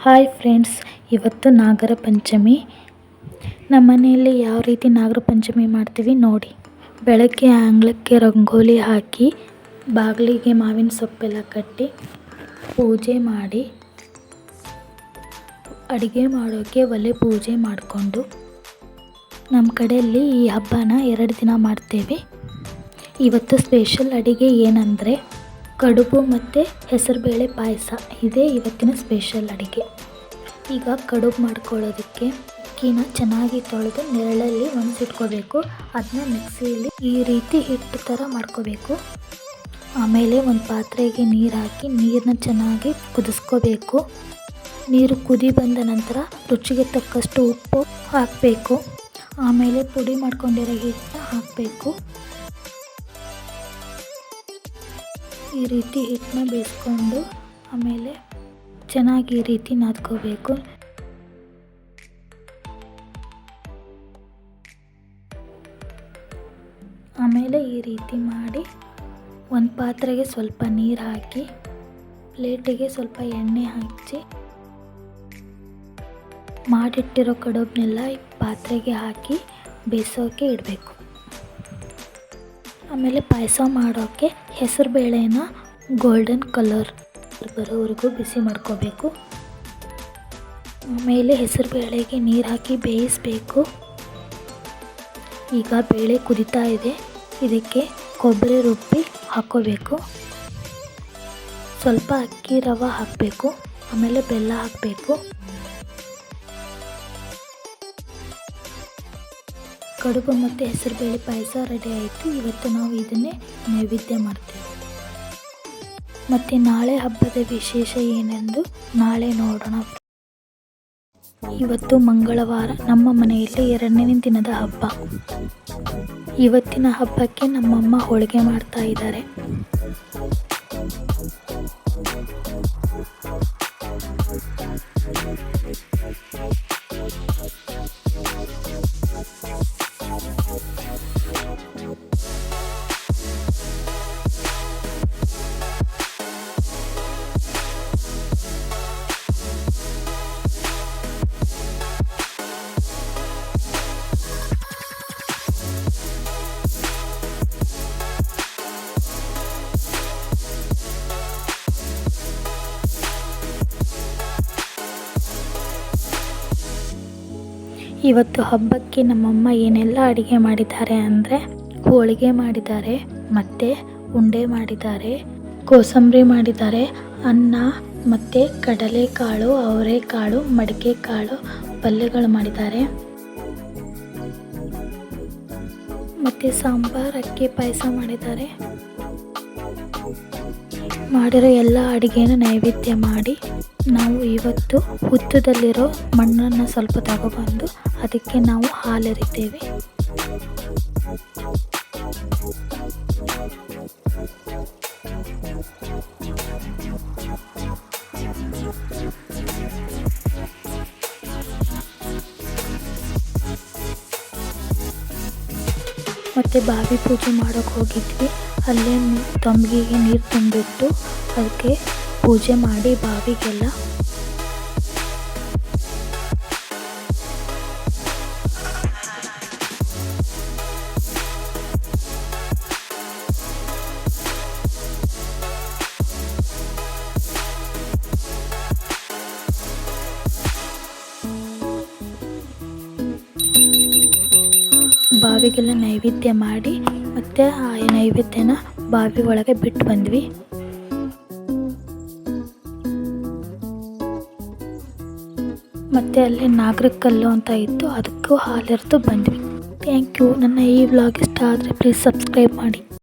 Hi friends, ಇವತ್ತು ನಾಗರ ಪಂಚಮಿ. ನಮ್ಮ ಮನೆಯಲ್ಲಿ ಯಾವ ರೀತಿ ನಾಗರ ಪಂಚಮಿ ಮಾಡ್ತೀವಿ ನೋಡಿ. ಬೆಳಗ್ಗೆ ಅಂಗಳಕ್ಕೆ ರಂಗೋಲಿ ಹಾಕಿ, ಬಾಗಿಲಿಗೆ ಮಾವಿನ ಸೊಪ್ಪೆಲ್ಲ ಕಟ್ಟಿ, ಪೂಜೆ ಮಾಡಿ, ಅಡುಗೆ ಮಾಡೋಕ್ಕೆ ಒಲೆ ಪೂಜೆ ಮಾಡಿಕೊಂಡು, ನಮ್ಮ ಕಡೆಯಲ್ಲಿ ಈ ಹಬ್ಬನ 2 ದಿನ ಮಾಡ್ತೇವೆ. ಇವತ್ತು ಸ್ಪೆಷಲ್ ಅಡುಗೆ ಏನಂದರೆ ಕಡುಬು ಮತ್ತು ಹೆಸರುಬೇಳೆ ಪಾಯಸ. ಇದೇ ಇವತ್ತಿನ ಸ್ಪೆಷಲ್ ಅಡುಗೆ. ಈಗ ಕಡುಬು ಮಾಡ್ಕೊಳ್ಳೋದಕ್ಕೆ ಅಕ್ಕಿನ ಚೆನ್ನಾಗಿ ತೊಳೆದು ನೆರಳಲ್ಲಿ ಒಣಸಿಟ್ಕೋಬೇಕು. ಅದನ್ನ ಮಿಕ್ಸಿಯಲ್ಲಿ ಈ ರೀತಿ ಹಿಟ್ಟು ಥರ ಮಾಡ್ಕೋಬೇಕು. ಆಮೇಲೆ ಒಂದು ಪಾತ್ರೆಗೆ ನೀರು ಹಾಕಿ ನೀರನ್ನ ಚೆನ್ನಾಗಿ ಕುದಿಸ್ಕೋಬೇಕು. ನೀರು ಕುದಿ ಬಂದ ನಂತರ ರುಚಿಗೆ ತಕ್ಕಷ್ಟು ಉಪ್ಪು ಹಾಕಬೇಕು. ಆಮೇಲೆ ಪುಡಿ ಮಾಡ್ಕೊಂಡಿರೋ ಹಿಟ್ಟನ್ನ ಹಾಕಬೇಕು. ಈ ರೀತಿ ಹಿಟ್ಟನ್ನ ಬೇಯಿಸ್ಕೊಂಡು ಆಮೇಲೆ ಚೆನ್ನಾಗಿ ಈ ರೀತಿ ನಾದ್ಕೋಬೇಕು. ಆಮೇಲೆ ಈ ರೀತಿ ಮಾಡಿ ಒಂದು ಪಾತ್ರೆಗೆ ಸ್ವಲ್ಪ ನೀರು ಹಾಕಿ, ಪ್ಲೇಟಿಗೆ ಸ್ವಲ್ಪ ಎಣ್ಣೆ ಹಚ್ಚಿ, ಮಾಡಿಟ್ಟಿರೋ ಕಡುಬನ್ನೆಲ್ಲ ಪಾತ್ರೆಗೆ ಹಾಕಿ ಬೇಯಿಸೋಕೆ ಇಡಬೇಕು. ಆಮೇಲೆ ಪಾಯಸ ಮಾಡೋಕ್ಕೆ ಹೆಸರುಬೇಳೆನ ಗೋಲ್ಡನ್ ಕಲರ್ ಬರೋವರೆಗೂ ಬಿಸಿ ಮಾಡ್ಕೋಬೇಕು. ಆಮೇಲೆ ಹೆಸರುಬೇಳೆಗೆ ನೀರು ಹಾಕಿ ಬೇಯಿಸಬೇಕು. ಈಗ ಬೇಳೆ ಕುದೀತಾ ಇದೆ. ಇದಕ್ಕೆ ಕೊಬ್ಬರಿ ರುಬ್ಬಿ ಹಾಕ್ಕೋಬೇಕು. ಸ್ವಲ್ಪ ಅಕ್ಕಿ ರವೆ ಹಾಕಬೇಕು. ಆಮೇಲೆ ಬೆಲ್ಲ ಹಾಕಬೇಕು. ಕಡುಬು ಮತ್ತು ಹೆಸರುಬೇಳೆ ಪಾಯಸ ರೆಡಿ ಆಯಿತು. ಇವತ್ತು ನಾವು ಇದನ್ನೇ ನೈವೇದ್ಯ ಮಾಡ್ತೇವೆ. ಮತ್ತು ನಾಳೆ ಹಬ್ಬದ ವಿಶೇಷ ಏನೆಂದು ನಾಳೆ ನೋಡೋಣ. ಇವತ್ತು ಮಂಗಳವಾರ, ನಮ್ಮ ಮನೆಯಲ್ಲಿ 2ನೇ ದಿನದ ಹಬ್ಬ. ಇವತ್ತಿನ ಹಬ್ಬಕ್ಕೆ ನಮ್ಮಮ್ಮ ಹೋಳಿಗೆ ಮಾಡ್ತಾ ಇದ್ದಾರೆ. ಇವತ್ತು ಹಬ್ಬಕ್ಕೆ ನಮ್ಮಮ್ಮ ಏನೆಲ್ಲ ಅಡುಗೆ ಮಾಡಿದ್ದಾರೆ ಅಂದರೆ ಹೋಳಿಗೆ ಮಾಡಿದ್ದಾರೆ, ಮತ್ತು ಉಂಡೆ ಮಾಡಿದ್ದಾರೆ, ಕೋಸಂಬರಿ ಮಾಡಿದ್ದಾರೆ, ಅನ್ನ ಮತ್ತು ಕಡಲೆಕಾಳು, ಅವರೆಕಾಳು, ಮಡಿಕೆ ಕಾಳು ಪಲ್ಯಗಳು ಮಾಡಿದ್ದಾರೆ, ಮತ್ತು ಸಾಂಬಾರು, ಅಕ್ಕಿ ಪಾಯಸ ಮಾಡಿದ್ದಾರೆ. ಮಾಡಿರೋ ಎಲ್ಲ ಅಡುಗೆನ ನೈವೇದ್ಯ ಮಾಡಿ, ನಾವು ಇವತ್ತು ಹುತ್ತದಲ್ಲಿರೋ ಮಣ್ಣನ್ನು ಸ್ವಲ್ಪ ತಗೊಬಂದು ಅದಕ್ಕೆ ನಾವು ಹಾಲೆರಿತೇವೆ. ಮತ್ತು ಬಾವಿ ಪೂಜೆ ಮಾಡೋಕ್ಕೆ ಹೋಗಿದ್ವಿ. ಅಲ್ಲೇ ತಂಬಿಗೆಗೆ ನೀರು ತುಂಬಿಟ್ಟು ಅದಕ್ಕೆ ಪೂಜೆ ಮಾಡಿ ಬಾವಿಗೆಲ್ಲ ಬಾವಿಗೆಲ್ಲ ನೈವೇದ್ಯ ಮಾಡಿ, ಮತ್ತು ಆ ನೈವೇದ್ಯನ ಬಾವಿ ಒಳಗೆ ಬಿಟ್ಟು ಬಂದ್ವಿ. ಮತ್ತು ಅಲ್ಲಿ ನಾಗರಕಲ್ಲು ಅಂತ ಇತ್ತು, ಅದಕ್ಕೂ ಹಾಲೆರೆದು ಬಂದ್ವಿ. Thank you. ನನ್ನ ಈ ವ್ಲಾಗ್ ಇಷ್ಟ ಆದರೆ ಪ್ಲೀಸ್ ಸಬ್ಸ್ಕ್ರೈಬ್ ಮಾಡಿ.